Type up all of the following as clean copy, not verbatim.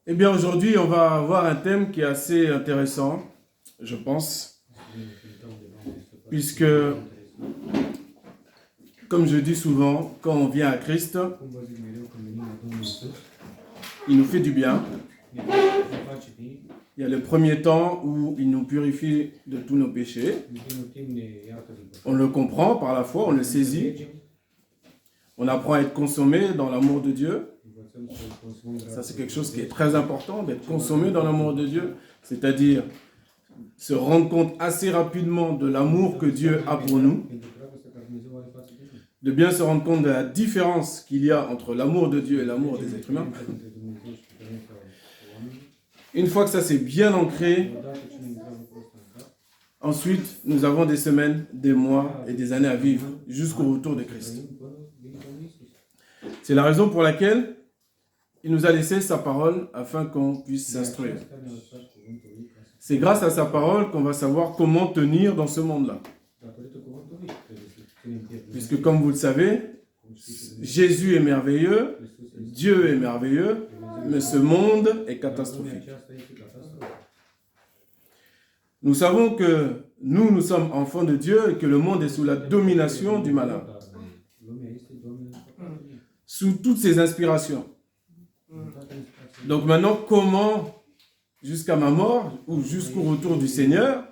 Eh bien, aujourd'hui, on va avoir un thème qui est assez intéressant, je pense, puisque, comme je dis souvent, quand on vient à Christ, il nous fait du bien. Il y a le premier temps où il nous purifie de tous nos péchés. On le comprend par la foi, on le saisit. On apprend à être consommé dans l'amour de Dieu. Ça, c'est quelque chose qui est très important, d'être consommé dans l'amour de Dieu. C'est-à-dire se rendre compte assez rapidement de l'amour que Dieu a pour nous. De bien se rendre compte de la différence qu'il y a entre l'amour de Dieu et l'amour des êtres humains. Une fois que ça s'est bien ancré, ensuite, nous avons des semaines, des mois et des années à vivre jusqu'au retour de Christ. C'est la raison pour laquelle il nous a laissé sa parole afin qu'on puisse s'instruire. C'est grâce à sa parole qu'on va savoir comment tenir dans ce monde-là. Puisque comme vous le savez, Jésus est merveilleux, Dieu est merveilleux, mais ce monde est catastrophique. Nous savons que nous sommes enfants de Dieu et que le monde est sous la domination du malin. Sous toutes ses inspirations. Donc maintenant, comment, jusqu'à ma mort ou jusqu'au retour du Seigneur,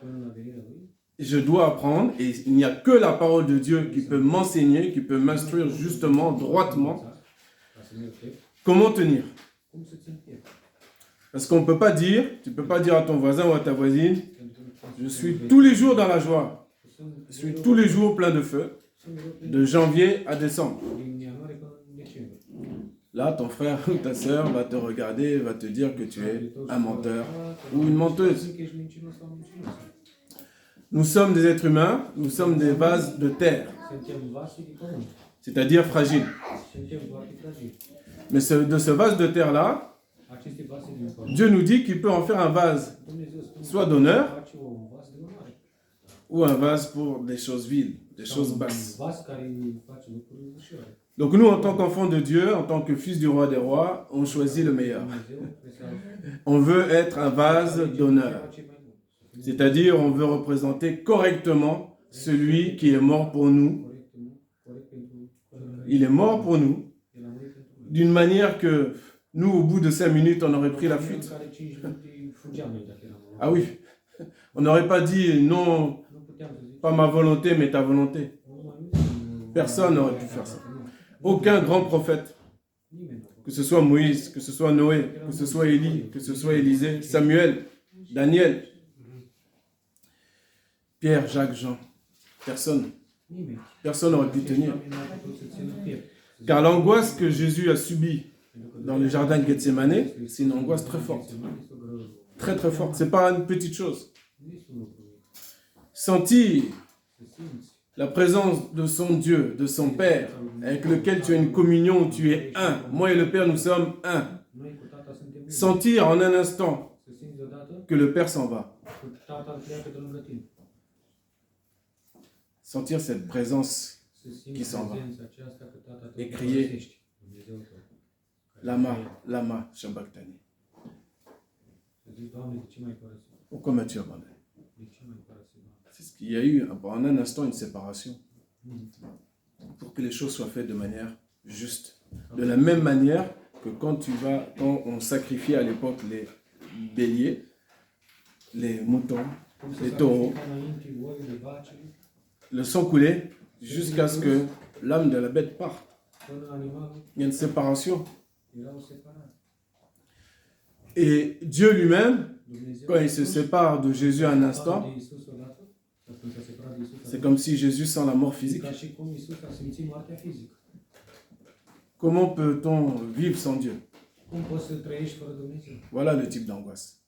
je dois apprendre, et il n'y a que la parole de Dieu qui peut m'enseigner, qui peut m'instruire justement, droitement, comment tenir. Parce qu'on ne peut pas dire, tu ne peux pas dire à ton voisin ou à ta voisine, je suis tous les jours dans la joie, je suis tous les jours plein de feu, de janvier à décembre. Là, ton frère ou ta sœur va te regarder et va te dire que tu es un menteur ou une menteuse. Nous sommes des êtres humains, nous sommes des vases de terre, c'est-à-dire fragiles. Mais de ce vase de terre-là, Dieu nous dit qu'il peut en faire un vase, soit d'honneur, ou un vase pour des choses viles, des choses basses. Donc nous, en tant qu'enfants de Dieu, en tant que fils du roi des rois, on choisit le meilleur. On veut être un vase d'honneur. C'est-à-dire, on veut représenter correctement celui qui est mort pour nous. Il est mort pour nous, d'une manière que nous, au bout de 5 minutes, on aurait pris la fuite. Ah oui, on n'aurait pas dit non, pas ma volonté, mais ta volonté. Personne n'aurait pu faire ça. Aucun grand prophète, que ce soit Moïse, que ce soit Noé, que ce soit Élie, que ce soit Élisée, Samuel, Daniel, Pierre, Jacques, Jean, personne n'aurait pu tenir. Car l'angoisse que Jésus a subie dans le jardin de Gethsémane, c'est une angoisse très forte. Très très forte. Ce n'est pas une petite chose. Sentir la présence de son Dieu, de son Père, avec lequel tu as une communion où tu es un. Moi et le Père, nous sommes un. Sentir en un instant que le Père s'en va. Sentir cette présence qui s'en va. Et crier Lama, Lama, Shabbaktani. Pourquoi m'as-tu abandonné? C'est ce qu'il y a eu en un instant une séparation. Pour que les choses soient faites de manière juste. De la même manière que quand on sacrifiait à l'époque les béliers, les moutons, les taureaux, le sang coulait jusqu'à ce que l'âme de la bête parte. Il y a une séparation. Et Dieu lui-même, quand il se sépare de Jésus un instant, c'est comme si Jésus sent la mort physique. Comment peut-on vivre sans Dieu? Voilà le type d'angoisse.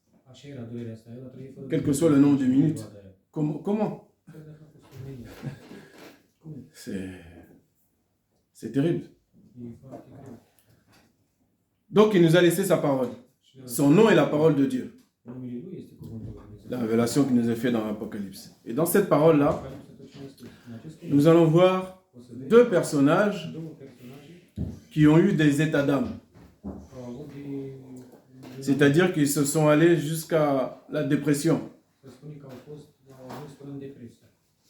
Quel que soit le nombre de minutes. Comment? C'est terrible. Donc il nous a laissé sa parole. Son nom est la parole de Dieu. La révélation qui nous est faite dans l'Apocalypse. Et dans cette parole-là, nous allons voir 2 personnages qui ont eu des états d'âme. C'est-à-dire qu'ils se sont allés jusqu'à la dépression.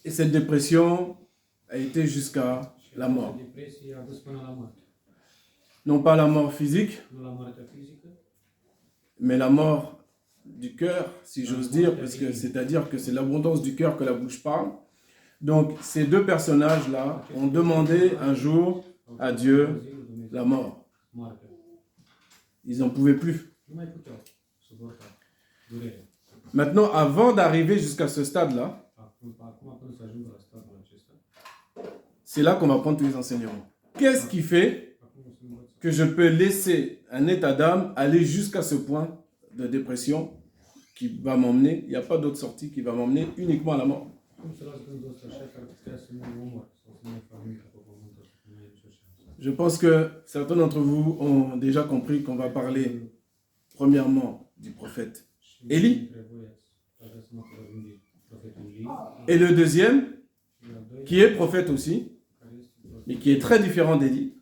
Et cette dépression a été jusqu'à la mort. Non pas la mort physique, mais la mort du cœur, si j'ose dire, parce que c'est-à-dire que c'est l'abondance du cœur que la bouche parle. Donc, ces deux personnages-là ont demandé un jour à Dieu la mort. Ils n'en pouvaient plus. Maintenant, avant d'arriver jusqu'à ce stade-là, c'est là qu'on va prendre tous les enseignements. Qu'est-ce qui fait que je peux laisser un état d'âme aller jusqu'à ce point de dépression qui va m'emmener, il n'y a pas d'autre sortie qui va m'emmener uniquement à la mort. Je pense que certains d'entre vous ont déjà compris qu'on va parler premièrement du prophète Élie et le deuxième qui est prophète aussi mais qui est très différent d'Élie,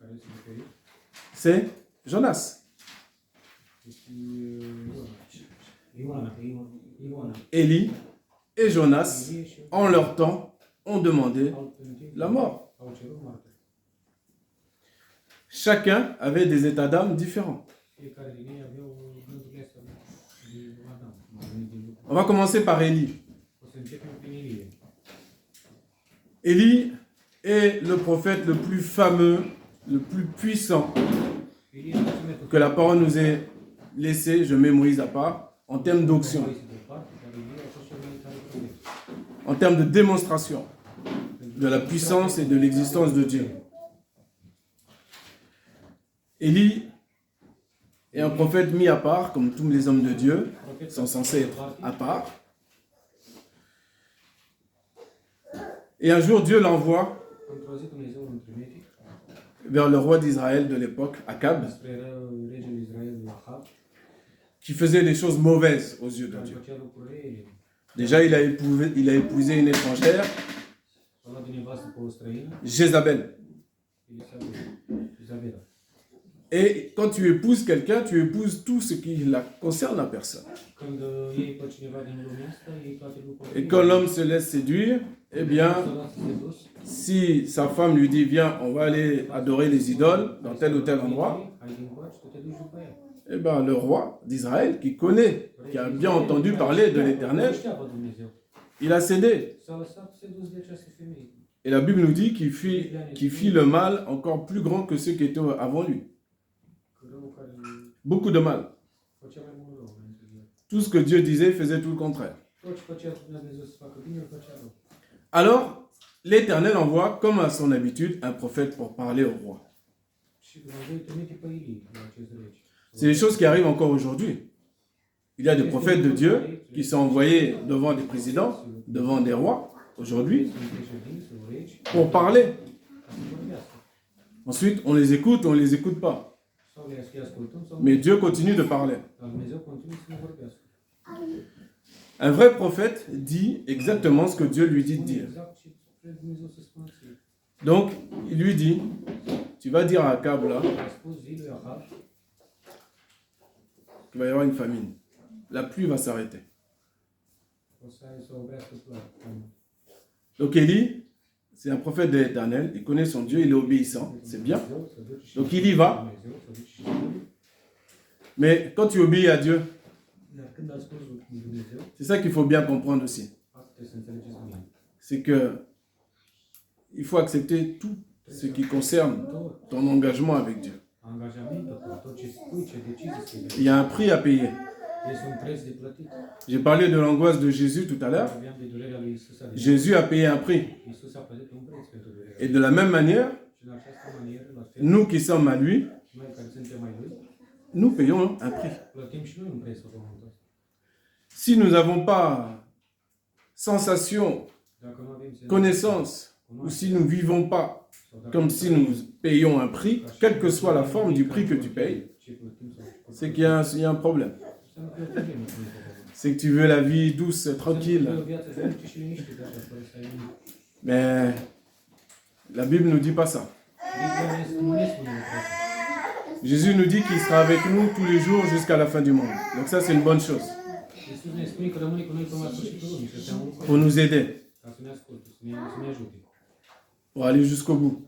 c'est Jonas. Élie et Jonas, en leur temps, ont demandé la mort. Chacun avait des états d'âme différents. On va commencer par Élie. Élie est le prophète le plus fameux, le plus puissant que la parole nous ait laissé, je mets Moïse à part, en termes d'onction, en termes de démonstration de la puissance et de l'existence de Dieu. Élie est un prophète mis à part, comme tous les hommes de Dieu sont censés être à part. Et un jour, Dieu l'envoie vers le roi d'Israël de l'époque, Akab, qui faisait des choses mauvaises aux yeux de Dieu. Déjà, il a épousé une étrangère, Jézabel. Et quand tu épouses quelqu'un, tu épouses tout ce qui concerne la personne. Et quand l'homme se laisse séduire, eh bien, si sa femme lui dit, viens, on va aller adorer les idoles dans tel ou tel endroit, eh bien, le roi d'Israël, qui connaît, qui a bien entendu parler de l'Éternel, il a cédé. Et la Bible nous dit qu'il fit le mal encore plus grand que ceux qui étaient avant lui. Beaucoup de mal. Tout ce que Dieu disait, il faisait tout le contraire. Alors, l'Éternel envoie, comme à son habitude, un prophète pour parler au roi. C'est des choses qui arrivent encore aujourd'hui. Il y a des prophètes de Dieu qui sont envoyés devant des présidents, devant des rois, aujourd'hui, pour parler. Ensuite, on les écoute ou on ne les écoute pas. Mais Dieu continue de parler. Un vrai prophète dit exactement ce que Dieu lui dit de dire. Donc, il lui dit, tu vas dire à Akab là, qu'il va y avoir une famine. La pluie va s'arrêter. Donc Élie, c'est un prophète de l'Éternel, il connaît son Dieu, il est obéissant, c'est bien. Donc il y va. Mais quand tu obéis à Dieu, c'est ça qu'il faut bien comprendre aussi. C'est que il faut accepter tout ce qui concerne ton engagement avec Dieu. Il y a un prix à payer. J'ai parlé de l'angoisse de Jésus tout à l'heure. Jésus a payé un prix. Et de la même manière, nous qui sommes à lui, nous payons un prix. Si nous n'avons pas sensation, connaissance, ou si nous ne vivons pas comme si nous payons un prix, quelle que soit la forme du prix que tu payes, c'est qu'il y a un problème. C'est que tu veux la vie douce, tranquille. Mais la Bible ne nous dit pas ça. Jésus nous dit qu'il sera avec nous tous les jours jusqu'à la fin du monde. Donc ça, c'est une bonne chose. Pour nous aider. Pour aller jusqu'au bout.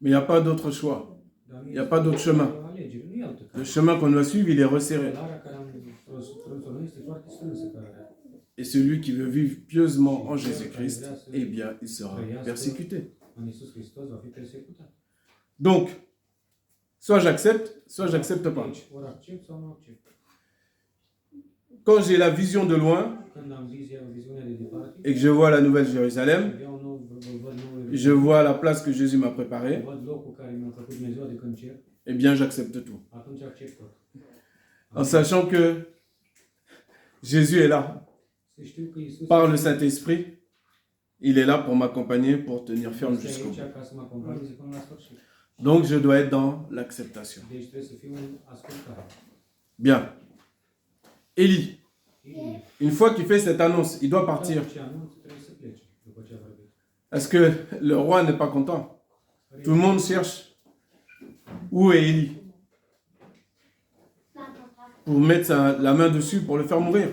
Mais il n'y a pas d'autre choix. Il n'y a pas d'autre chemin. Le chemin qu'on doit suivre, il est resserré. Et celui qui veut vivre pieusement en Jésus-Christ, eh bien, il sera persécuté. Donc, soit j'accepte pas. Quand j'ai la vision de loin et que je vois la Nouvelle Jérusalem, je vois la place que Jésus m'a préparée, eh bien, j'accepte tout. En sachant que Jésus est là. Par le Saint-Esprit, il est là pour m'accompagner, pour tenir ferme jusqu'au bout. Donc, je dois être dans l'acceptation. Bien. Élie, une fois qu'il fait cette annonce, il doit partir. Est-ce que le roi n'est pas content? Tout le monde cherche. Où est Élie? Pour mettre la main dessus, pour le faire mourir.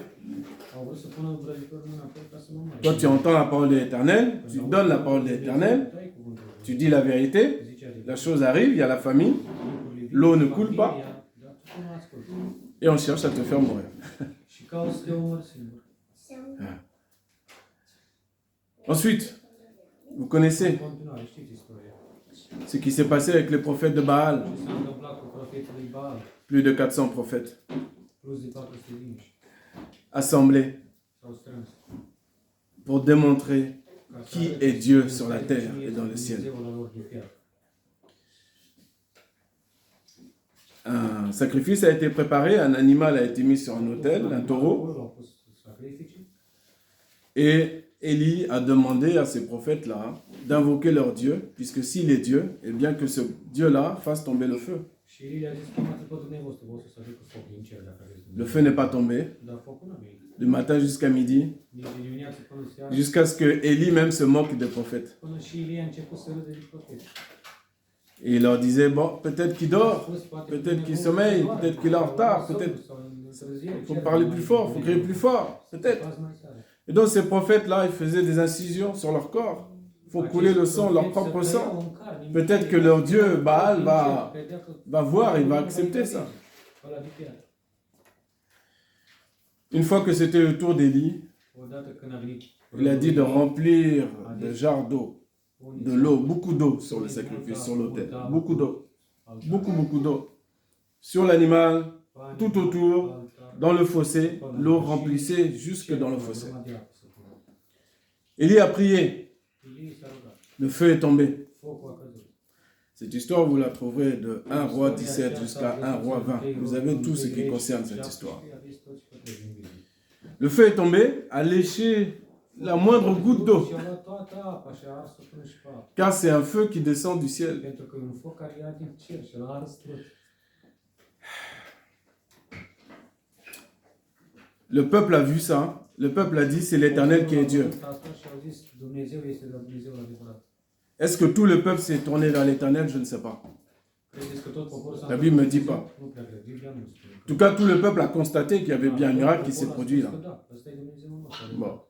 Toi, tu entends la parole de l'Éternel, tu donnes la parole de l'Éternel, tu dis la vérité, la chose arrive, il y a la famine, l'eau ne coule pas, et on cherche à te faire mourir. Ensuite, vous connaissez ce qui s'est passé avec les prophètes de Baal. Plus de 400 prophètes assemblés pour démontrer qui est Dieu sur la terre et dans le ciel. Un sacrifice a été préparé, un animal a été mis sur un autel, un taureau. Et Élie a demandé à ces prophètes-là d'invoquer leur Dieu, puisque s'il est Dieu, eh bien que ce Dieu-là fasse tomber le feu. Le feu n'est pas tombé, du matin jusqu'à midi, jusqu'à ce que Élie même se moque des prophètes. Et il leur disait, bon, peut-être qu'il dort, peut-être qu'il sommeille, peut-être qu'il est en retard, peut-être il faut parler plus fort, il faut crier plus fort, peut-être. Et donc ces prophètes-là, ils faisaient des incisions sur leur corps. Il faut couler le sang, leur propre sang. Peut-être que leur Dieu, Baal, va voir, il va accepter ça. Une fois que c'était le tour d'Élie, il a dit de remplir des jarres d'eau, de l'eau, beaucoup d'eau sur le sacrifice, sur l'autel. Beaucoup d'eau. Beaucoup d'eau. Sur l'animal, tout autour, dans le fossé, l'eau remplissait jusque dans le fossé. Élie a prié. Le feu est tombé. Cette histoire, vous la trouverez de 1 roi 17 jusqu'à 1 roi 20. Vous avez tout ce qui concerne cette histoire. Le feu est tombé, a léché la moindre goutte d'eau. Car c'est un feu qui descend du ciel. Le peuple a vu ça. Le peuple a dit, c'est l'Éternel qui est Dieu. Est-ce que tout le peuple s'est tourné vers l'Éternel? Je ne sais pas. La Bible ne me dit pas. En tout cas, tout le peuple a constaté qu'il y avait bien un miracle qui s'est produit là. Bon.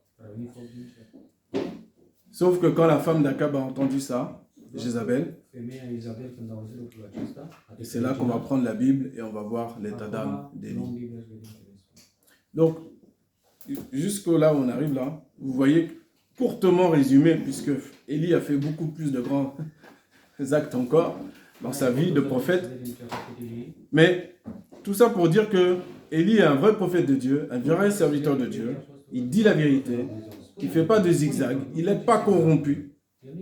Sauf que quand la femme d'Akab a entendu ça, Jézabel, et c'est là qu'on va prendre la Bible et on va voir l'état d'âme d'Élie. Donc, jusqu'au là où on arrive là, vous voyez, courtement résumé, puisque Élie a fait beaucoup plus de grands actes encore dans sa vie de prophète. Mais tout ça pour dire que Élie est un vrai prophète de Dieu, un vrai serviteur de Dieu. Il dit la vérité, il ne fait pas de zigzag, il n'est pas corrompu.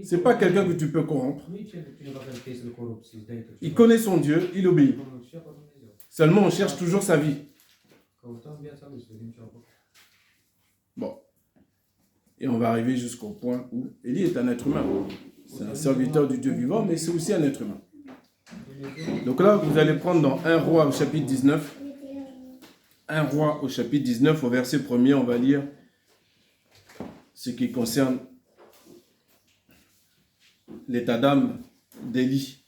Ce n'est pas quelqu'un que tu peux corrompre. Il connaît son Dieu, il obéit. Seulement, on cherche toujours sa vie. Bon. Et on va arriver jusqu'au point où Élie est un être humain. C'est un serviteur du Dieu vivant, mais c'est aussi un être humain. Donc là, vous allez prendre dans 1 roi au chapitre 19. 1 roi au chapitre 19, au verset 1er, on va lire ce qui concerne l'état d'âme d'Élie.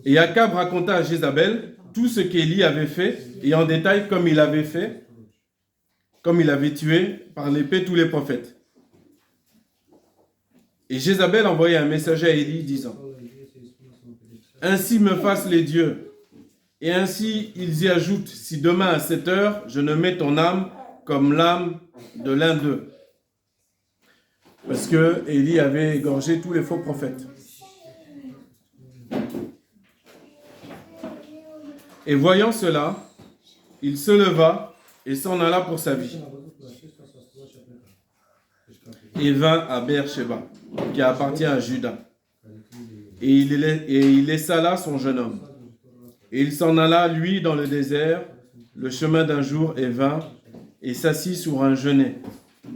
Et Akab raconta à Jézabel tout ce qu'Élie avait fait, et en détail comme il avait fait, comme il avait tué par l'épée tous les prophètes. Et Jézabel envoya un messager à Élie disant, « Ainsi me fassent les dieux, et ainsi ils y ajoutent, si demain à 7 heures, je ne mets ton âme comme l'âme de l'un d'eux. » Parce que Élie avait égorgé tous les faux prophètes. Et voyant cela, il se leva et s'en alla pour sa vie. Et vint à Beersheba, qui appartient à Juda. Et il laissa là son jeune homme. Et il s'en alla, lui, dans le désert, le chemin d'un jour, et vint, et s'assit sur un genêt.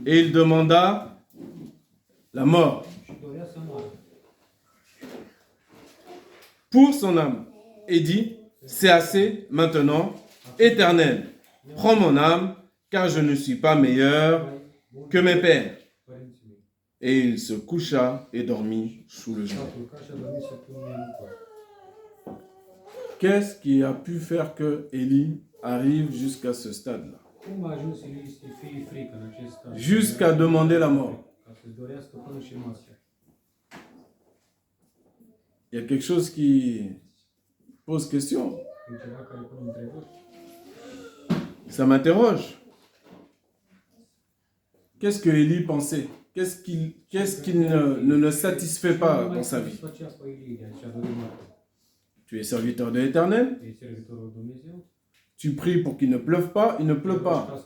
Et il demanda la mort pour son âme, et dit, c'est assez maintenant, Éternel, prends mon âme, car je ne suis pas meilleur que mes pères. Et il se coucha et dormit sous le genêt. Qu'est-ce qui a pu faire que Élie arrive jusqu'à ce stade-là? Jusqu'à demander la mort. Il y a quelque chose qui pose question. Ça m'interroge. Qu'est-ce que Élie pensait? Qu'est-ce qui ne le satisfait pas dans sa vie? Tu es serviteur de l'Éternel. Tu pries pour qu'il ne pleuve pas, il ne pleut pas.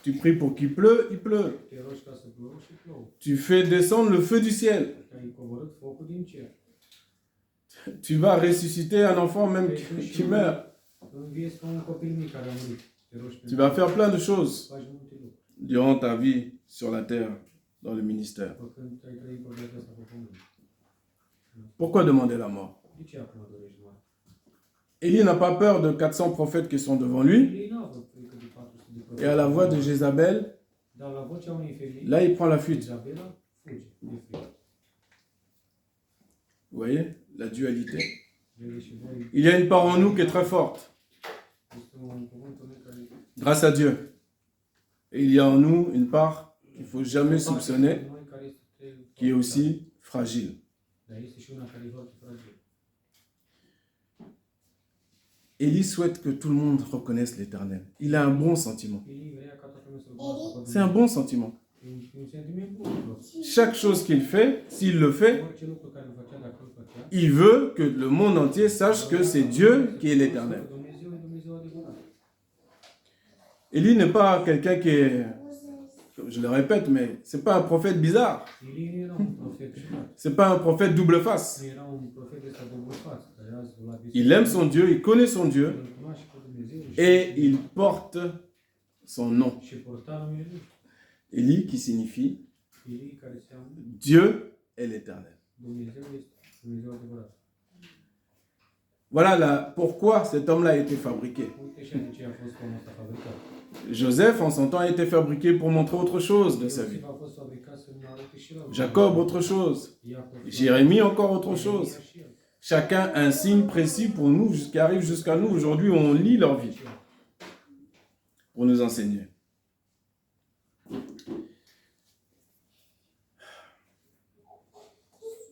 Tu pries pour qu'il pleut, il pleut. Tu fais descendre le feu du ciel. Tu vas ressusciter un enfant même qui meurt. Tu vas faire plein de choses durant ta vie sur la terre, dans le ministère. Pourquoi demander la mort? Élie n'a pas peur de 400 prophètes qui sont devant lui. Et à la voix de Jézabel, là il prend la fuite. Vous voyez la dualité. Il y a une part en nous qui est très forte. Grâce à Dieu. Et il y a en nous une part qu'il ne faut jamais soupçonner, qui est aussi fragile. Élie souhaite que tout le monde reconnaisse l'Éternel. Il a un bon sentiment. C'est un bon sentiment. Chaque chose qu'il fait, s'il le fait, il veut que le monde entier sache que c'est Dieu qui est l'Éternel. Élie n'est pas quelqu'un qui est, je le répète, mais c'est pas un prophète bizarre. C'est pas un prophète double face. Il aime son Dieu, il connaît son Dieu et il porte son nom. Élie qui signifie Dieu est l'Éternel. Voilà pourquoi cet homme-là a été fabriqué. Joseph, en son temps, a été fabriqué pour montrer autre chose de sa vie. Jacob, autre chose. Jérémie, encore autre chose. Chacun un signe précis pour nous, qui arrive jusqu'à nous. Aujourd'hui, on lit leur vie pour nous enseigner.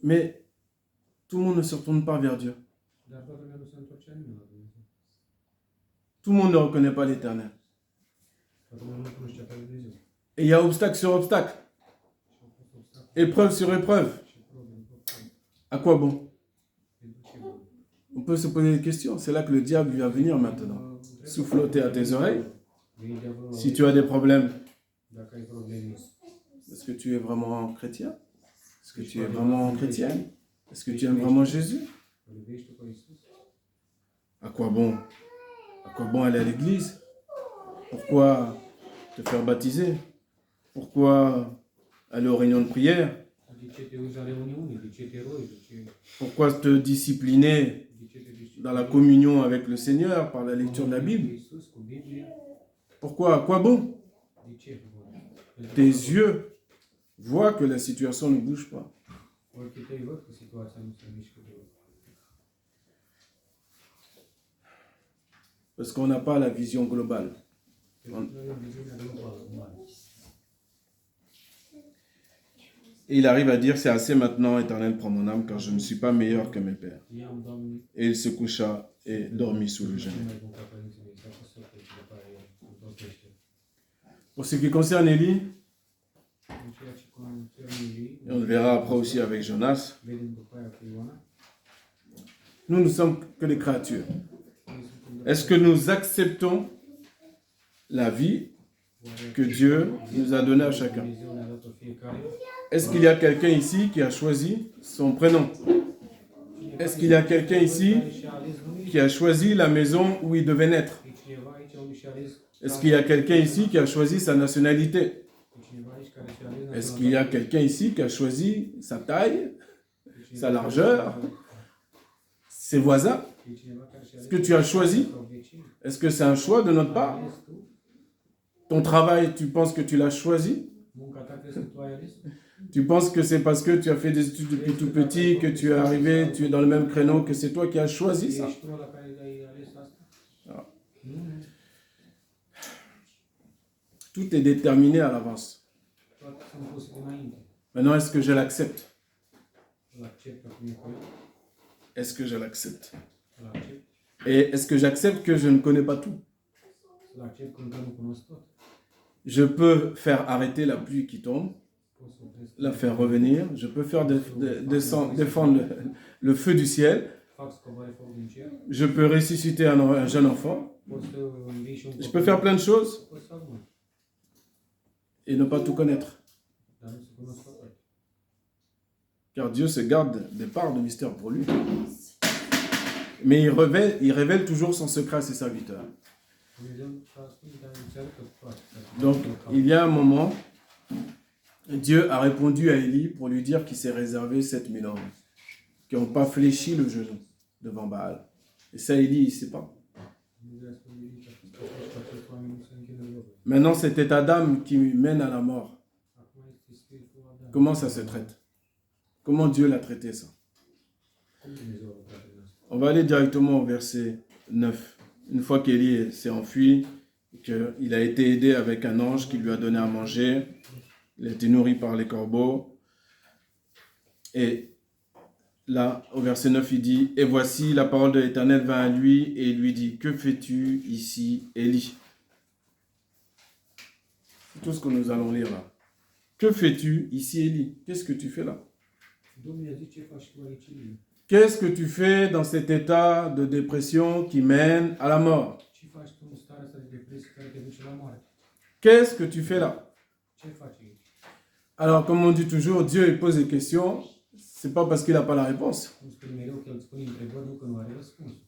Mais tout le monde ne se retourne pas vers Dieu. Tout le monde ne reconnaît pas l'Éternel. Et il y a obstacle sur obstacle. Épreuve sur épreuve. À quoi bon? On peut se poser des questions. C'est là que le diable va venir maintenant. Souffloter à tes oreilles. Si tu as des problèmes, est-ce que tu es vraiment chrétien? Est-ce que tu es vraiment chrétienne? Est-ce que tu aimes vraiment Jésus? À quoi bon? À quoi bon aller à l'église? Pourquoi te faire baptiser? Pourquoi aller aux réunions de prière? Pourquoi te discipliner dans la communion avec le Seigneur par la lecture de la Bible? Pourquoi? À quoi bon? Tes yeux voient que la situation ne bouge pas. Parce qu'on n'a pas la vision globale. Et il arrive à dire, c'est assez maintenant, Éternel, prends mon âme, car je ne suis pas meilleur que mes pères. Et il se coucha et dormit sous le genou. Pour ce qui concerne Élie, et on le verra après aussi avec Jonas, nous ne sommes que des créatures. Est-ce que nous acceptons la vie que Dieu nous a donnée à chacun? Est-ce qu'il y a quelqu'un ici qui a choisi son prénom? Est-ce qu'il y a quelqu'un ici qui a choisi la maison où il devait naître? Est-ce qu'il y a quelqu'un ici qui a choisi sa nationalité? Est-ce qu'il y a quelqu'un ici qui a choisi sa taille, sa largeur, ses voisins? Est-ce que tu as choisi? Est-ce que c'est un choix de notre part? Ton travail, tu penses que tu l'as choisi? Tu penses que c'est parce que tu as fait des études depuis tout petit, que tu es arrivé, tu es dans le même créneau, que c'est toi qui as choisi ça? Alors, tout est déterminé à l'avance. Maintenant, est-ce que je l'accepte? Est-ce que je l'accepte? Et est-ce que j'accepte que je ne connais pas tout? Je peux faire arrêter la pluie qui tombe, la faire revenir. Je peux faire défendre le feu du ciel. Je peux ressusciter un jeune enfant. Je peux faire plein de choses et ne pas tout connaître. Car Dieu se garde des parts de mystère pour lui. Mais il révèle toujours son secret à ses serviteurs. Donc, il y a un moment, Dieu a répondu à Élie pour lui dire qu'il s'est réservé 7000 hommes qui n'ont pas fléchi le genou devant Baal. Et ça, Élie, il ne sait pas. Maintenant, cet état d'âme qui mène à la mort, comment ça se traite? Comment Dieu l'a traité, ça? On va aller directement au verset 9. Une fois qu'Élie s'est enfui, qu'il a été aidé avec un ange qui lui a donné à manger, il a été nourri par les corbeaux. Et là, au verset 9, il dit « Et voici, la parole de l'Éternel vint à lui, et il lui dit, que fais-tu ici, Élie ?» C'est tout ce que nous allons lire là. Que fais-tu ici, Élie? Qu'est-ce que tu fais là? Qu'est-ce que tu fais dans cet état de dépression qui mène à la mort? Qu'est-ce que tu fais là? Alors, comme on dit toujours, Dieu il pose des questions, c'est pas parce qu'il n'a pas la réponse.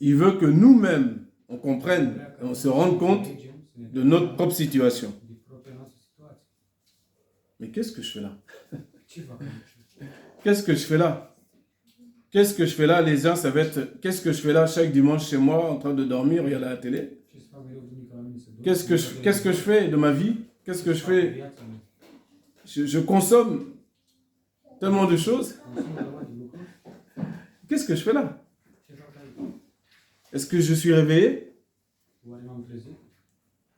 Il veut que nous-mêmes, on comprenne et on se rende compte de notre propre situation. Mais qu'est-ce que je fais là? Qu'est-ce que je fais là? Qu'est-ce que je fais là? Les uns, ça va être, qu'est-ce que je fais là chaque dimanche chez moi, en train de dormir, regarder la télé? Qu'est-ce que je fais de ma vie? Qu'est-ce que je fais? Je consomme tellement de choses. Qu'est-ce que je fais là? Est-ce que je suis réveillé?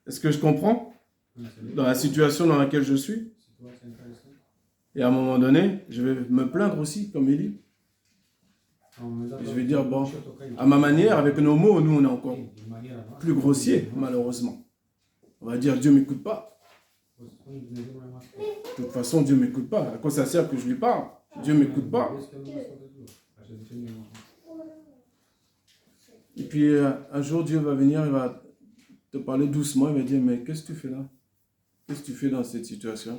Est-ce que je comprends dans la situation dans laquelle je suis? Et à un moment donné, je vais me plaindre aussi, comme Élie. Je vais dire, bon, à ma manière, avec nos mots, nous, on est encore plus grossiers, malheureusement. On va dire, Dieu ne m'écoute pas. De toute façon, Dieu ne m'écoute pas. À quoi ça sert que je lui parle? Dieu ne m'écoute pas. Et puis, un jour, Dieu va venir, il va te parler doucement, il va dire, mais qu'est-ce que tu fais là? Qu'est-ce que tu fais dans cette situation?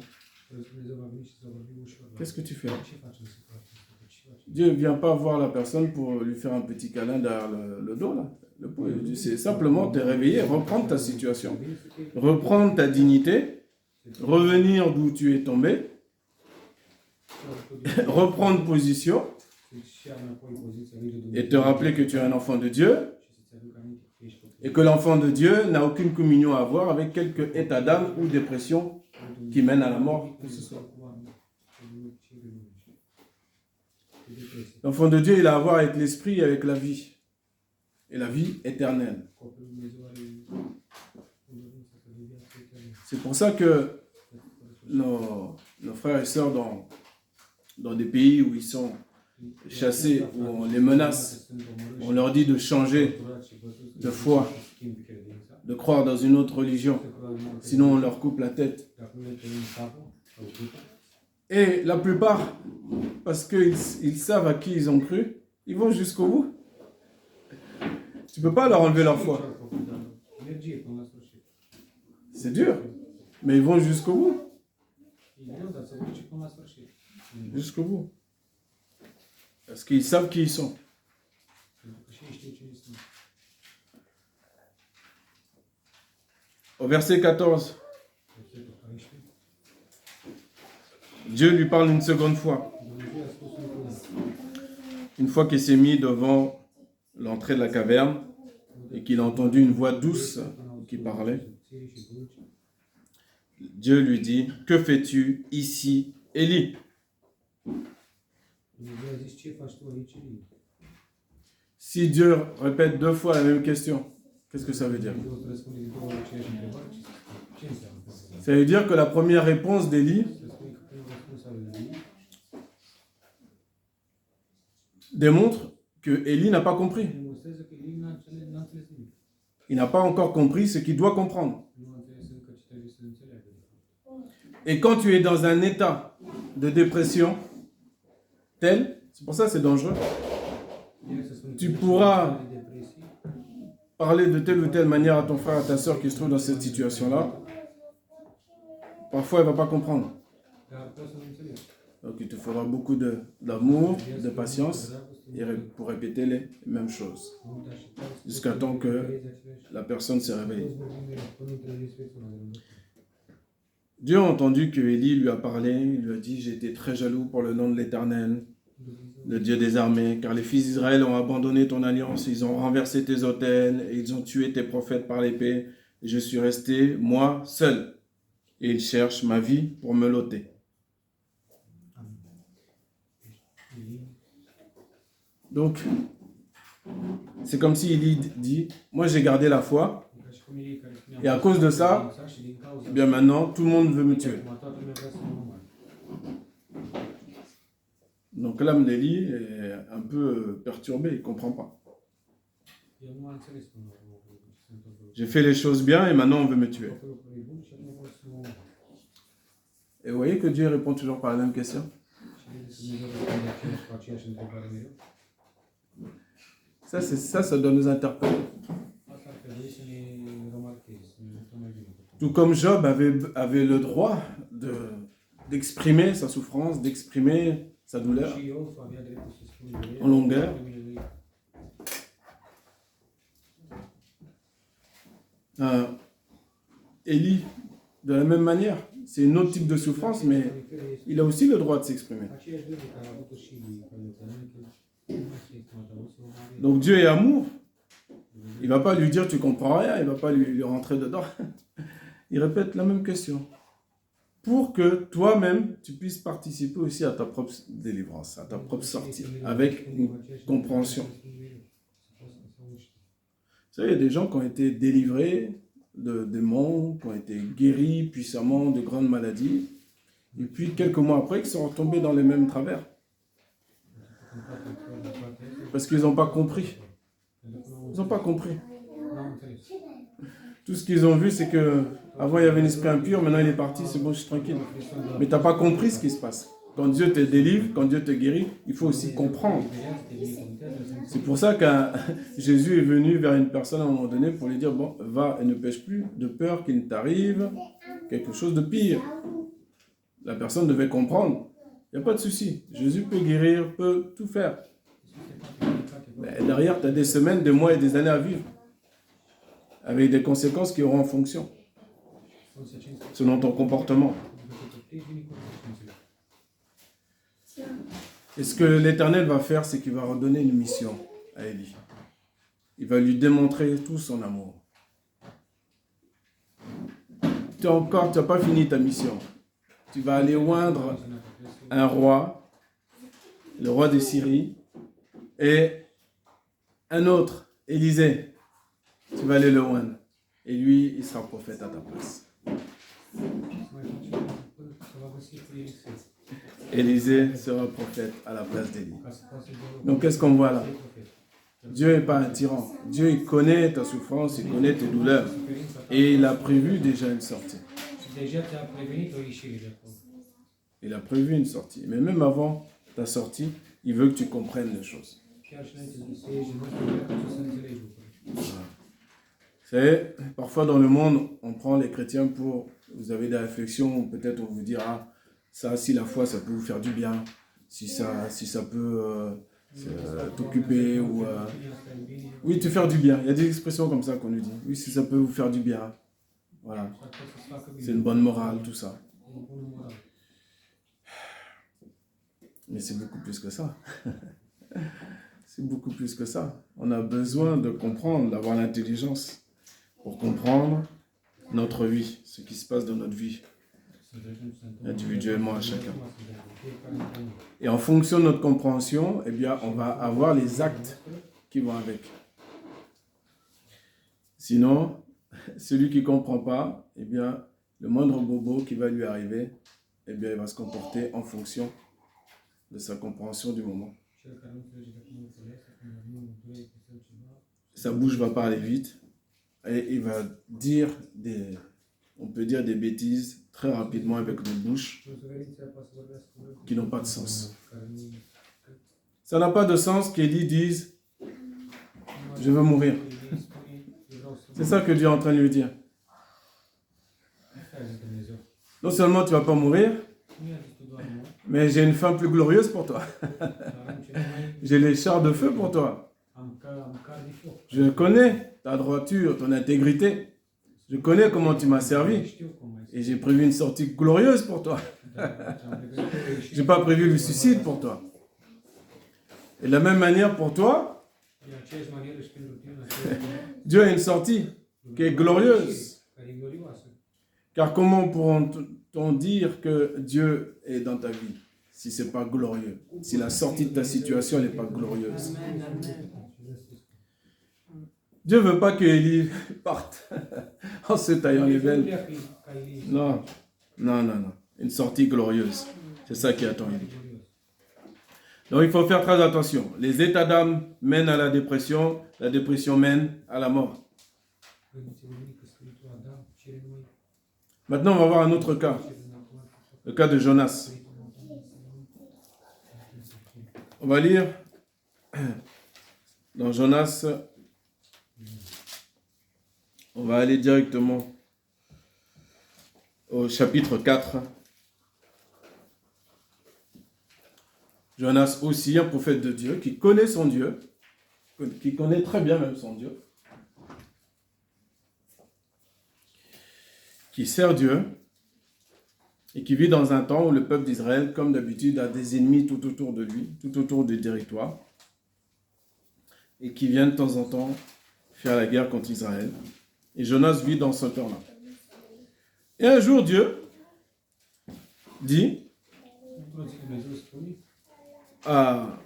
Qu'est-ce que tu fais là? Dieu ne vient pas voir la personne pour lui faire un petit câlin derrière le dos, là. C'est simplement te réveiller, reprendre ta situation, reprendre ta dignité, revenir d'où tu es tombé, reprendre position et te rappeler que tu es un enfant de Dieu et que l'enfant de Dieu n'a aucune communion à avoir avec quelque état d'âme ou dépression qui mène à la mort, que ce soit. L'enfant de Dieu, il a à voir avec l'esprit et avec la vie. Et la vie éternelle. C'est pour ça que nos frères et sœurs dans des pays où ils sont chassés, où on les menace, on leur dit de changer de foi, de croire dans une autre religion, sinon on leur coupe la tête. Et la plupart, parce qu'ils savent à qui ils ont cru, ils vont jusqu'au bout. Tu ne peux pas leur enlever leur foi. C'est dur, mais ils vont jusqu'au bout. Jusqu'au bout. Parce qu'ils savent qui ils sont. Au verset 14, Dieu lui parle une seconde fois. Une fois qu'il s'est mis devant l'entrée de la caverne et qu'il a entendu une voix douce qui parlait, Dieu lui dit, « Que fais-tu ici, Élie ?» Si Dieu répète 2 fois la même question, qu'est-ce que ça veut dire? Ça veut dire que la première réponse d'Élie démontre que Élie n'a pas compris. Il n'a pas encore compris ce qu'il doit comprendre. Et quand tu es dans un état de dépression tel, c'est pour ça que c'est dangereux, tu pourras parler de telle ou telle manière à ton frère, à ta soeur qui se trouve dans cette situation-là. Parfois, elle ne va pas comprendre. Donc, il te faudra beaucoup d'amour, de patience pour répéter les mêmes choses jusqu'à temps que la personne se réveille. Dieu a entendu que Élie lui a parlé, il lui a dit « J'ai été très jaloux pour le nom de l'Éternel, le Dieu des armées, car les fils d'Israël ont abandonné ton alliance, ils ont renversé tes autels, et ils ont tué tes prophètes par l'épée, et je suis resté, moi, seul, et ils cherchent ma vie pour me l'ôter. » Donc, c'est comme si Élie dit « Moi, j'ai gardé la foi, et à cause de ça, eh bien maintenant, tout le monde veut me tuer. » Donc l'âme d'Élie est un peu perturbée, il ne comprend pas. J'ai fait les choses bien et maintenant on veut me tuer. Et vous voyez que Dieu répond toujours par la même question. Ça doit nous interpeller. Tout comme Job avait le droit d'exprimer sa souffrance, d'exprimer sa douleur en longueur. Élie, de la même manière, c'est un autre type de souffrance, mais il a aussi le droit de s'exprimer. Donc Dieu est amour. Il ne va pas lui dire tu comprends rien, il ne va pas lui rentrer dedans. Il répète la même question. Pour que toi-même, tu puisses participer aussi à ta propre délivrance, à ta propre sortie, avec une compréhension. Vous savez, il y a des gens qui ont été délivrés de démons, qui ont été guéris puissamment de grandes maladies, et puis quelques mois après, ils sont retombés dans les mêmes travers. Parce qu'ils n'ont pas compris. Ils n'ont pas compris. Tout ce qu'ils ont vu, c'est que avant il y avait un esprit impur, maintenant il est parti, c'est bon, je suis tranquille. Mais tu n'as pas compris ce qui se passe. Quand Dieu te délivre, quand Dieu te guérit, il faut aussi comprendre. C'est pour ça que Jésus est venu vers une personne à un moment donné pour lui dire, bon, va et ne pêche plus, de peur qu'il ne t'arrive quelque chose de pire. La personne devait comprendre. Il n'y a pas de souci. Jésus peut guérir, peut tout faire. Mais derrière, tu as des semaines, des mois et des années à vivre. Avec des conséquences qui auront en fonction. Selon ton comportement. Et ce que l'Éternel va faire, c'est qu'il va redonner une mission à Élie. Il va lui démontrer tout son amour. Tu n'as pas fini ta mission. Tu vas aller oindre un roi le roi de Syrie, et un autre, Élisée, tu vas aller le oindre. Et lui, il sera prophète à ta place. Élisée sera prophète à la place d'Élie. Donc, qu'est-ce qu'on voit là? Dieu n'est pas un tyran. Dieu, il connaît ta souffrance, il connaît tes douleurs. Et il a prévu déjà une sortie. Il a prévu une sortie. Mais même avant ta sortie, il veut que tu comprennes les choses. C'est parfois dans le monde, on prend les chrétiens pour, vous avez des réflexions, peut-être on vous dira, ça, si la foi, ça peut vous faire du bien, si ça peut t'occuper, ou oui, te faire du bien. Il y a des expressions comme ça qu'on nous dit. Oui, si ça peut vous faire du bien. Voilà. C'est une bonne morale, tout ça. Mais c'est beaucoup plus que ça. C'est beaucoup plus que ça. On a besoin de comprendre, d'avoir l'intelligence pour comprendre notre vie, ce qui se passe dans notre vie, individuellement à chacun. Et en fonction de notre compréhension, eh bien, on va avoir les actes qui vont avec. Sinon, celui qui ne comprend pas, eh bien, le moindre bobo qui va lui arriver, eh bien, il va se comporter en fonction de sa compréhension du moment. Sa bouche ne va pas aller vite et il va dire on peut dire des bêtises très rapidement avec notre bouche qui n'ont pas de sens. Ça n'a pas de sens qu'Élie dise « Je veux mourir ». C'est ça que Dieu est en train de lui dire. Non seulement tu ne vas pas mourir, mais j'ai une fin plus glorieuse pour toi. J'ai les chars de feu pour toi. Je connais ta droiture, ton intégrité. Je connais comment tu m'as servi. Et j'ai prévu une sortie glorieuse pour toi. Je n'ai pas prévu le suicide pour toi. Et de la même manière pour toi, Dieu a une sortie qui est glorieuse. Car comment pourront-on dire que Dieu est dans ta vie si ce n'est pas glorieux, si la sortie de ta situation n'est pas glorieuse? Dieu ne veut pas que Élie parte en se taillant les veines. Non, non, non, non. Une sortie glorieuse. C'est ça qui attend Élie. Donc il faut faire très attention. Les états d'âme mènent à la dépression mène à la mort. Maintenant, on va voir un autre cas. Le cas de Jonas. On va lire dans Jonas. On va aller directement au chapitre 4. Jonas aussi, un prophète de Dieu, qui connaît son Dieu, qui connaît très bien même son Dieu, qui sert Dieu, et qui vit dans un temps où le peuple d'Israël, comme d'habitude, a des ennemis tout autour de lui, tout autour du territoire, et qui viennent de temps en temps faire la guerre contre Israël. Et Jonas vit dans ce temps-là. Et un jour, Dieu dit,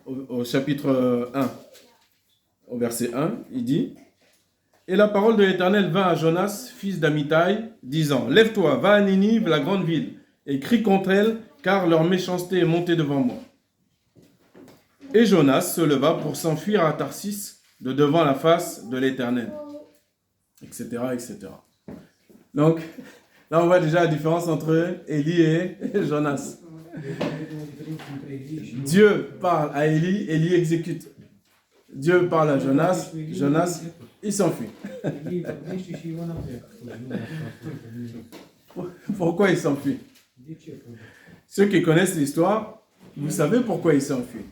au chapitre 1, au verset 1, il dit, « Et la parole de l'Éternel vint à Jonas, fils d'Amittai, disant, « Lève-toi, va à Ninive, la grande ville, et crie contre elle, car leur méchanceté est montée devant moi. » Et Jonas se leva pour s'enfuir à Tarsis, de devant la face de l'Éternel. Etc., etc. Donc, là on voit déjà la différence entre Élie et Jonas. Dieu parle à Élie, Élie exécute. Dieu parle à Jonas, Jonas, il s'enfuit. Pourquoi il s'enfuit? Ceux qui connaissent l'histoire, vous savez pourquoi il s'enfuit.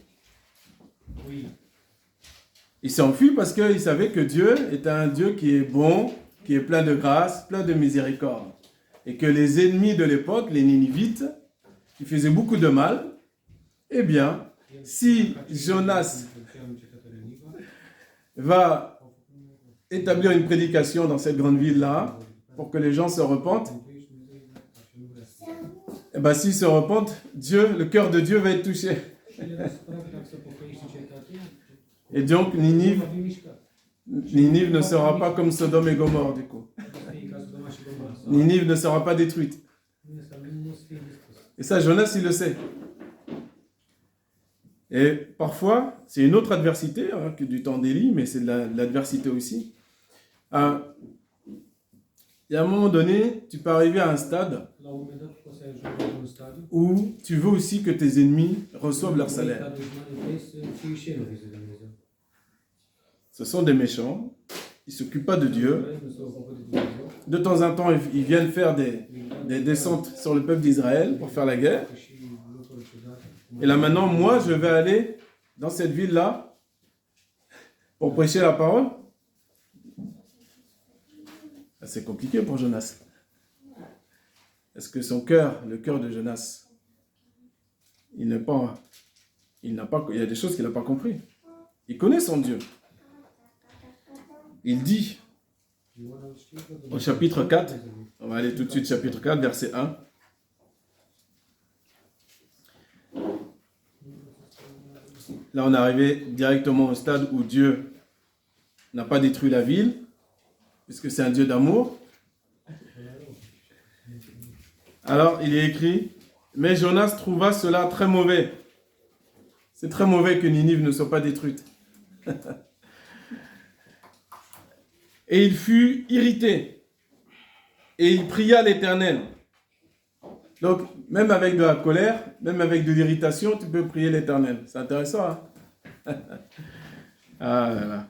Il s'enfuit parce qu'il savait que Dieu est un Dieu qui est bon, qui est plein de grâce, plein de miséricorde. Et que les ennemis de l'époque, les Ninivites, qui faisaient beaucoup de mal, eh bien, si Jonas va établir une prédication dans cette grande ville-là, pour que les gens se repentent, eh bien, s'ils se repentent, le cœur de Dieu va être touché. Et donc Ninive ne sera pas comme Sodome et Gomorrhe du coup. Ninive ne sera pas détruite. Et ça, Jonas, il le sait. Et parfois, c'est une autre adversité que du temps d'Élie, mais c'est de l'adversité aussi. Il y a un moment donné, tu peux arriver à un stade où tu veux aussi que tes ennemis reçoivent leur salaire. Ce sont des méchants, ils ne s'occupent pas de Dieu. De temps en temps, ils viennent faire des descentes sur le peuple d'Israël pour faire la guerre. Et là maintenant, moi, je vais aller dans cette ville-là pour prêcher la parole. C'est compliqué pour Jonas. Est-ce que son cœur, le cœur de Jonas, il y a des choses qu'il n'a pas compris. Il connaît son Dieu. Il dit au chapitre 4, on va aller tout de suite chapitre 4, verset 1. Là, on est arrivé directement au stade où Dieu n'a pas détruit la ville, puisque c'est un Dieu d'amour. Alors, il est écrit, mais Jonas trouva cela très mauvais. C'est très mauvais que Ninive ne soit pas détruite. Et il fut irrité. Et il pria l'Éternel. Donc, même avec de la colère, même avec de l'irritation, tu peux prier l'Éternel. C'est intéressant, hein? Ah là là.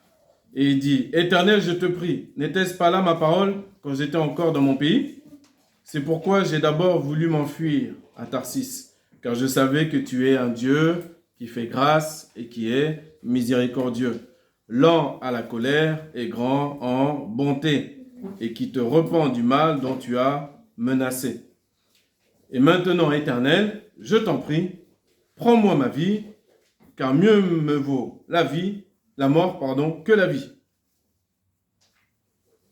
Et il dit, Éternel, je te prie, n'était-ce pas là ma parole quand j'étais encore dans mon pays? C'est pourquoi j'ai d'abord voulu m'enfuir à Tarsis, car je savais que tu es un Dieu qui fait grâce et qui est miséricordieux, lent à la colère et grand en bonté, et qui te repent du mal dont tu as menacé. Et maintenant, Éternel, je t'en prie, prends-moi ma vie, car mieux me vaut la mort, que la vie.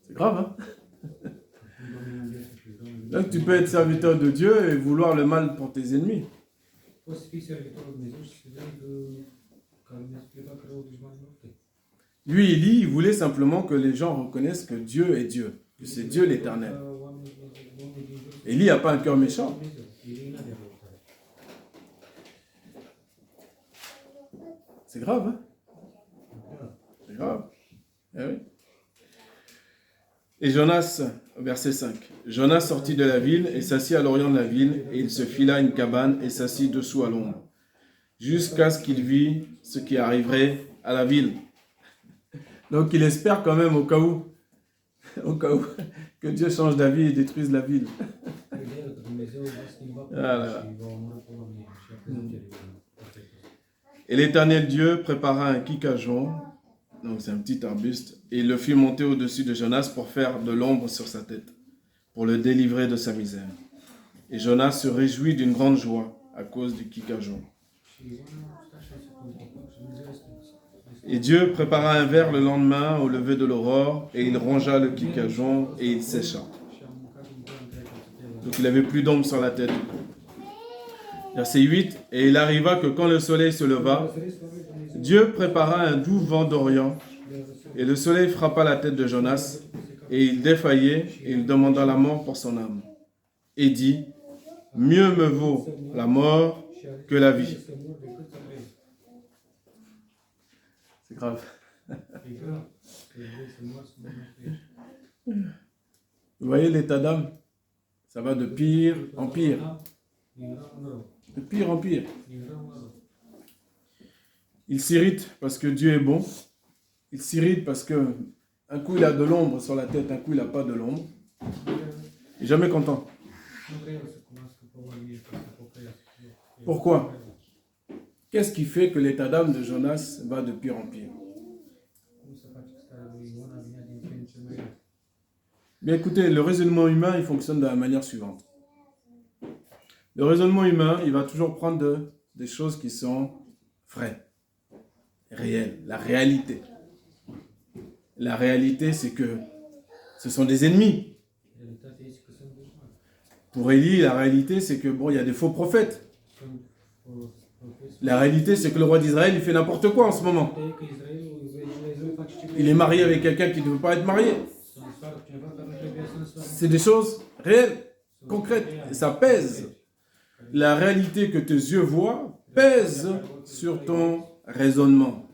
C'est grave, hein? Donc tu peux être serviteur de Dieu et vouloir le mal pour tes ennemis. Lui, il voulait simplement que les gens reconnaissent que Dieu est Dieu, que c'est Dieu l'Éternel. Élie n'a pas un cœur méchant. C'est grave, hein? C'est grave. Eh oui. Et Jonas, verset 5. Jonas sortit de la ville et s'assit à l'orient de la ville, et il se fila une cabane et s'assit dessous à l'ombre, jusqu'à ce qu'il vit ce qui arriverait à la ville. Donc il espère quand même au cas où que Dieu change d'avis et détruise la ville. Voilà. Et l'Éternel Dieu prépara un kikajon, donc c'est un petit arbuste, et il le fit monter au-dessus de Jonas pour faire de l'ombre sur sa tête, pour le délivrer de sa misère. Et Jonas se réjouit d'une grande joie à cause du kikajon. Et Dieu prépara un verre le lendemain au lever de l'aurore, et il rongea le kikajon et il sécha. Donc il n'avait plus d'ombre sur la tête. Verset 8. Et il arriva que quand le soleil se leva, Dieu prépara un doux vent d'Orient, et le soleil frappa la tête de Jonas, et il défaillait, et il demanda la mort pour son âme. Et dit, mieux me vaut la mort que la vie. C'est grave. Vous voyez l'état d'âme? Ça va de pire en pire. De pire en pire. Il s'irrite parce que Dieu est bon. Il s'irrite parce que un coup il a de l'ombre sur la tête, un coup il n'a pas de l'ombre. Il n'est jamais content. Pourquoi? Qu'est-ce qui fait que l'état d'âme de Jonas va de pire en pire? Bien écoutez, le raisonnement humain, il fonctionne de la manière suivante. Le raisonnement humain, il va toujours prendre des choses qui sont vraies, réelles, la réalité. La réalité, c'est que ce sont des ennemis. Pour Élie, la réalité, c'est que il y a des faux prophètes. La réalité, c'est que le roi d'Israël, il fait n'importe quoi en ce moment. Il est marié avec quelqu'un qui ne veut pas être marié. C'est des choses réelles, concrètes. Et ça pèse. La réalité que tes yeux voient pèse sur ton raisonnement.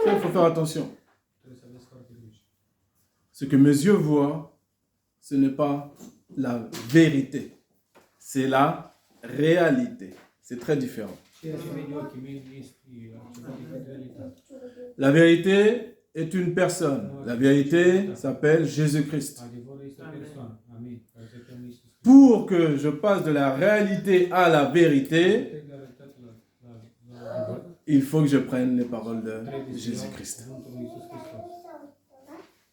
Ça, il faut faire attention. Ce que mes yeux voient, ce n'est pas la vérité. C'est la réalité. C'est très différent. La vérité est une personne. La vérité s'appelle Jésus-Christ. Pour que je passe de la réalité à la vérité, il faut que je prenne les paroles de Jésus-Christ.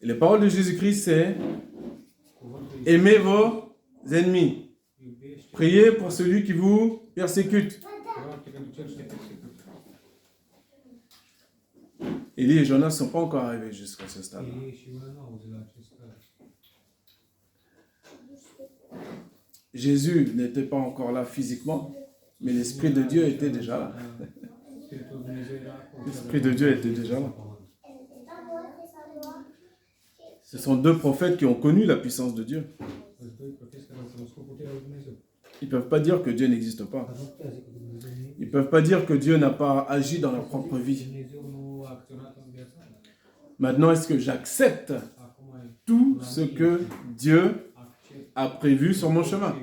Et les paroles de Jésus-Christ, c'est aimez vos ennemis. Priez pour celui qui vous persécute. Élie et Jonas ne sont pas encore arrivés jusqu'à ce stade. Jésus n'était pas encore là physiquement, mais l'Esprit de Dieu était déjà là. L'Esprit de Dieu était déjà là. Ce sont deux prophètes qui ont connu la puissance de Dieu. Ils ne peuvent pas dire que Dieu n'existe pas. Ils ne peuvent pas dire que Dieu n'a pas agi dans leur propre vie. Maintenant, est-ce que j'accepte tout ce que Dieu a prévu sur mon chemin?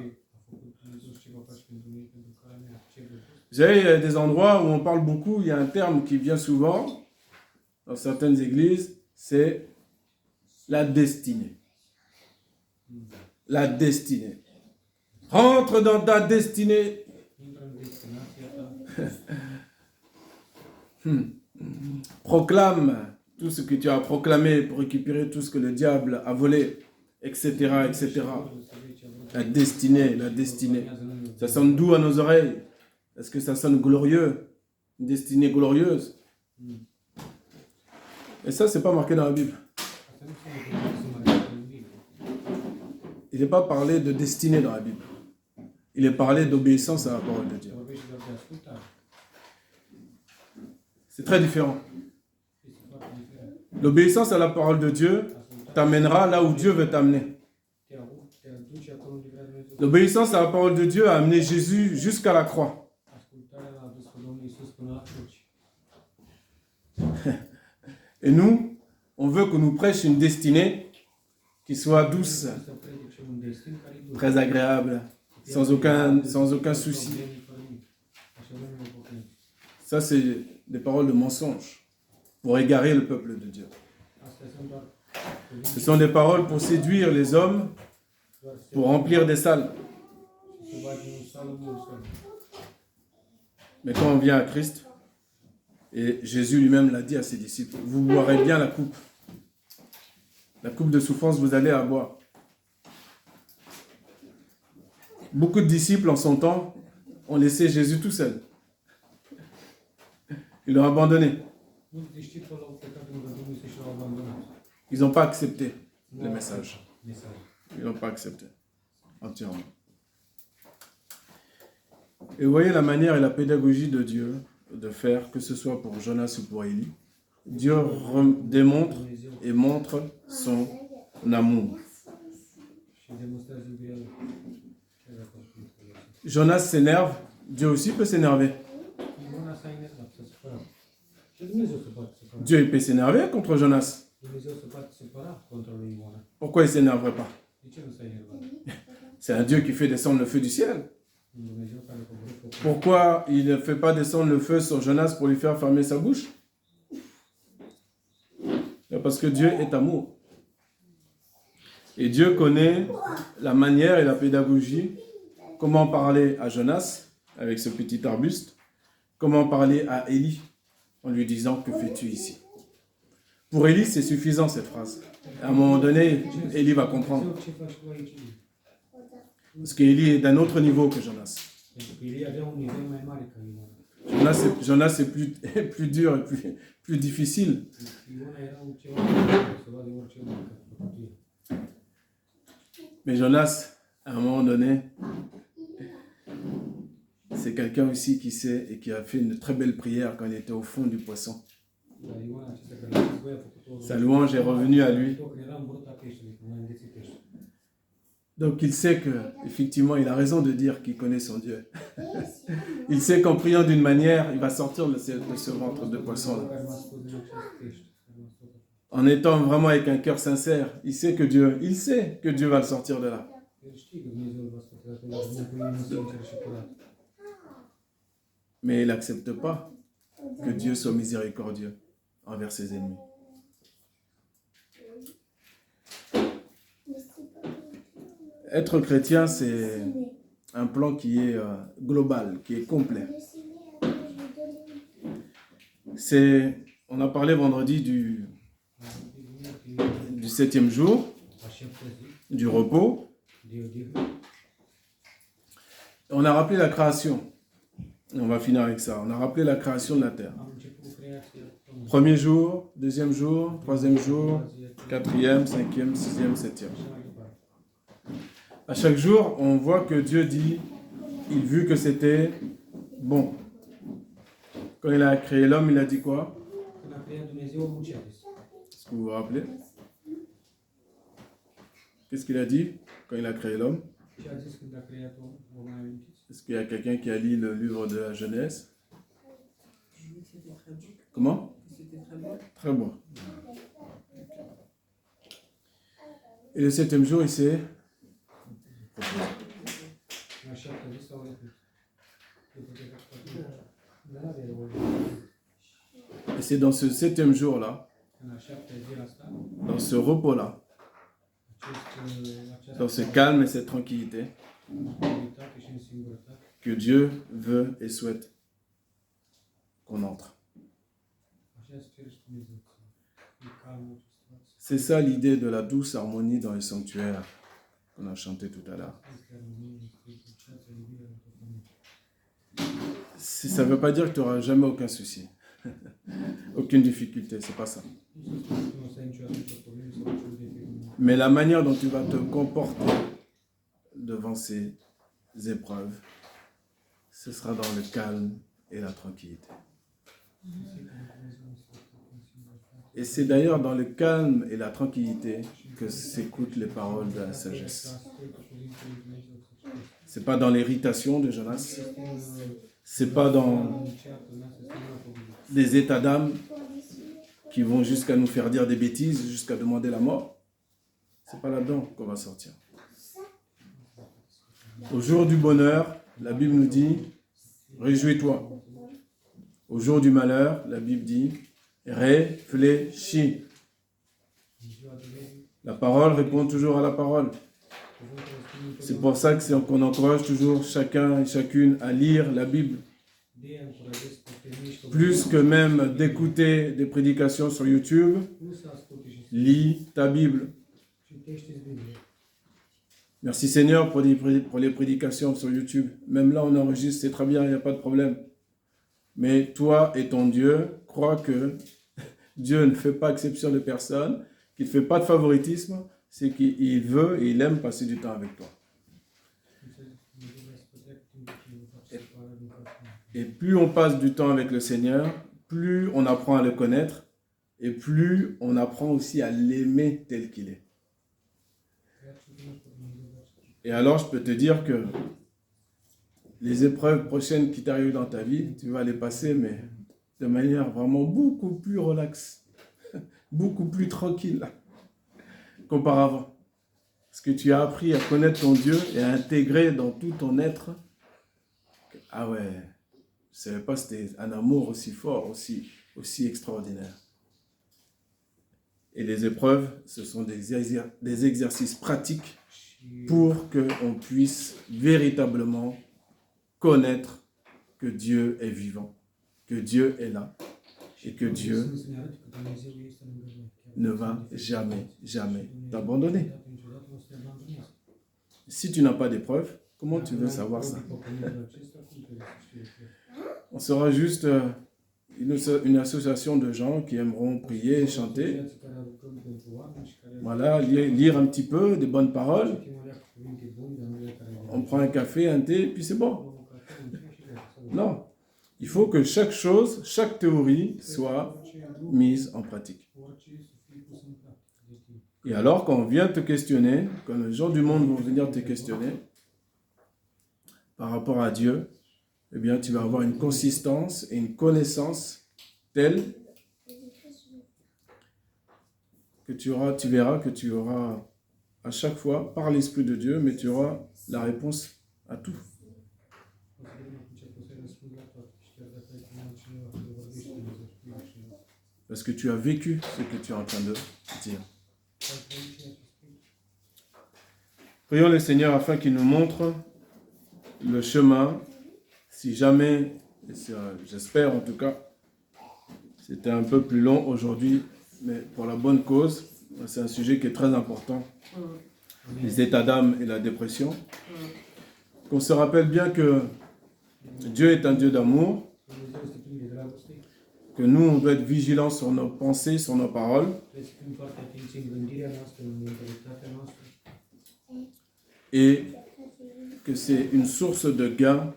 Vous savez, il y a des endroits où on parle beaucoup, il y a un terme qui vient souvent dans certaines églises, c'est la destinée. La destinée. Rentre dans ta destinée. Proclame tout ce que tu as proclamé pour récupérer tout ce que le diable a volé, etc., etc. La destinée, la destinée. Ça sonne doux à nos oreilles. Est-ce que ça sonne glorieux? Une destinée glorieuse. Et ça, c'est pas marqué dans la Bible. Il n'est pas parlé de destinée dans la Bible. Il est parlé d'obéissance à la parole de Dieu. C'est très différent. L'obéissance à la parole de Dieu t'amènera là où Dieu veut t'amener. L'obéissance à la parole de Dieu a amené Jésus jusqu'à la croix. Et nous, on veut qu'on nous prêche une destinée qui soit douce, très agréable, sans aucun souci. Ça, c'est des paroles de mensonge pour égarer le peuple de Dieu. Ce sont des paroles pour séduire les hommes, pour remplir des salles. Mais quand on vient à Christ, et Jésus lui-même l'a dit à ses disciples, vous boirez bien la coupe. La coupe de souffrance, vous allez la boire. Beaucoup de disciples en son temps ont laissé Jésus tout seul. Ils l'ont abandonné. Ils n'ont pas accepté le message. Ils n'ont pas accepté entièrement. Et vous voyez la manière et la pédagogie de Dieu de faire, que ce soit pour Jonas ou pour Élie. Dieu démontre et montre son amour. Jonas s'énerve, Dieu aussi peut s'énerver. Dieu peut s'énerver contre Jonas. Pourquoi il ne s'énerverait pas? C'est un Dieu qui fait descendre le feu du ciel. Pourquoi il ne fait pas descendre le feu sur Jonas pour lui faire fermer sa bouche? Parce que Dieu est amour. Et Dieu connaît la manière et la pédagogie, comment parler à Jonas avec ce petit arbuste, comment parler à Élie en lui disant « Que fais-tu ici ?» Pour Élie, c'est suffisant cette phrase. À un moment donné, Élie va comprendre. Parce qu'Élie est d'un autre niveau que Jonas. Jonas est plus dur et plus difficile. Mais Jonas, à un moment donné, c'est quelqu'un aussi qui sait et qui a fait une très belle prière quand il était au fond du poisson. Sa louange est revenue à lui. Donc il sait que, effectivement, il a raison de dire qu'il connaît son Dieu. Il sait qu'en priant d'une manière, il va sortir de ce ventre de poisson-là. En étant vraiment avec un cœur sincère, il sait que Dieu va le sortir de là. Mais il n'accepte pas que Dieu soit miséricordieux envers ses ennemis. Être chrétien, c'est un plan qui est global, qui est complet. On a parlé vendredi du 7e jour, du repos. On a rappelé la création. On va finir avec ça. On a rappelé la création de la terre. Premier jour, deuxième jour, troisième jour, quatrième, cinquième, sixième, septième. À chaque jour, on voit que Dieu dit, il vit que c'était bon. Quand il a créé l'homme, il a dit quoi? Est-ce que vous vous rappelez? Qu'est-ce qu'il a dit quand il a créé l'homme? Est-ce qu'il y a quelqu'un qui a lu le livre de la Genèse? Comment? Très bon. Et le 7e jour, il s'est et c'est dans ce 7e jour-là, dans ce repos-là, dans ce calme et cette tranquillité, que Dieu veut et souhaite qu'on entre. C'est ça l'idée de la douce harmonie dans les sanctuaires qu'on a chanté tout à l'heure. Ça ne veut pas dire que tu n'auras jamais aucun souci, aucune difficulté, c'est pas ça. Mais la manière dont tu vas te comporter devant ces épreuves, ce sera dans le calme et la tranquillité. Et c'est d'ailleurs dans le calme et la tranquillité que s'écoutent les paroles de la sagesse. C'est pas dans l'irritation de Jonas, c'est pas dans des états d'âme qui vont jusqu'à nous faire dire des bêtises, jusqu'à demander la mort. C'est pas là-dedans qu'on va sortir. Au jour du bonheur, la Bible nous dit, réjouis-toi. Au jour du malheur, la Bible dit, réfléchis. La parole répond toujours à la parole. C'est pour ça qu'on encourage toujours chacun et chacune à lire la Bible. Plus que même d'écouter des prédications sur YouTube, lis ta Bible. Merci Seigneur pour les prédications sur YouTube. Même là, on enregistre, c'est très bien, il n'y a pas de problème. Mais toi et ton Dieu, crois que Dieu ne fait pas exception de personne, qu'il ne fait pas de favoritisme, c'est qu'il veut et il aime passer du temps avec toi. Et plus on passe du temps avec le Seigneur, plus on apprend à le connaître et plus on apprend aussi à l'aimer tel qu'il est. Et alors, je peux te dire que les épreuves prochaines qui t'arrivent dans ta vie, tu vas les passer, mais de manière vraiment beaucoup plus relaxe, beaucoup plus tranquille qu'auparavant. Parce que tu as appris à connaître ton Dieu et à intégrer dans tout ton être. Ah ouais, je ne savais pas que c'était un amour aussi fort, aussi extraordinaire. Et les épreuves, ce sont des exercices pratiques pour qu'on puisse véritablement connaître que Dieu est vivant, que Dieu est là et que Dieu ne va jamais, jamais t'abandonner. Si tu n'as pas d'épreuve, comment tu veux savoir ça? On sera juste une association de gens qui aimeront prier et chanter. Voilà, lire un petit peu des bonnes paroles. On prend un café, un thé, puis c'est bon. Non. Il faut que chaque chose, chaque théorie soit mise en pratique. Et alors, quand on vient te questionner, quand les gens du monde vont venir te questionner par rapport à Dieu, eh bien, tu vas avoir une consistance et une connaissance telle que tu verras que tu auras à chaque fois, par l'Esprit de Dieu, mais tu auras la réponse à tout. Parce que tu as vécu ce que tu es en train de dire. Prions le Seigneur afin qu'il nous montre le chemin. Si jamais, j'espère en tout cas, c'était un peu plus long aujourd'hui, mais pour la bonne cause, c'est un sujet qui est très important. Les états d'âme et la dépression. Qu'on se rappelle bien que Dieu est un Dieu d'amour, que nous, on doit être vigilants sur nos pensées, sur nos paroles. Et que c'est une source de gain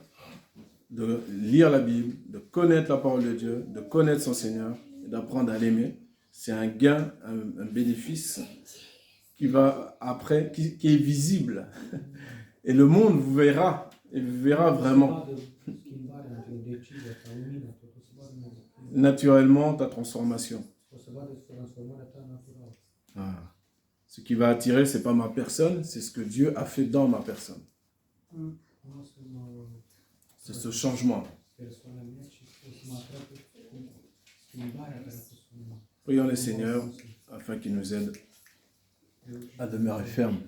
de lire la Bible, de connaître la parole de Dieu, de connaître son Seigneur et d'apprendre à l'aimer. C'est un gain, un bénéfice qui va après, qui est visible. Et le monde vous verra, et vous verra vraiment naturellement ta transformation. Ah. Ce qui va attirer, ce n'est pas ma personne, c'est ce que Dieu a fait dans ma personne. C'est ce changement. Prions le Seigneur afin qu'il nous aide à demeurer fermes.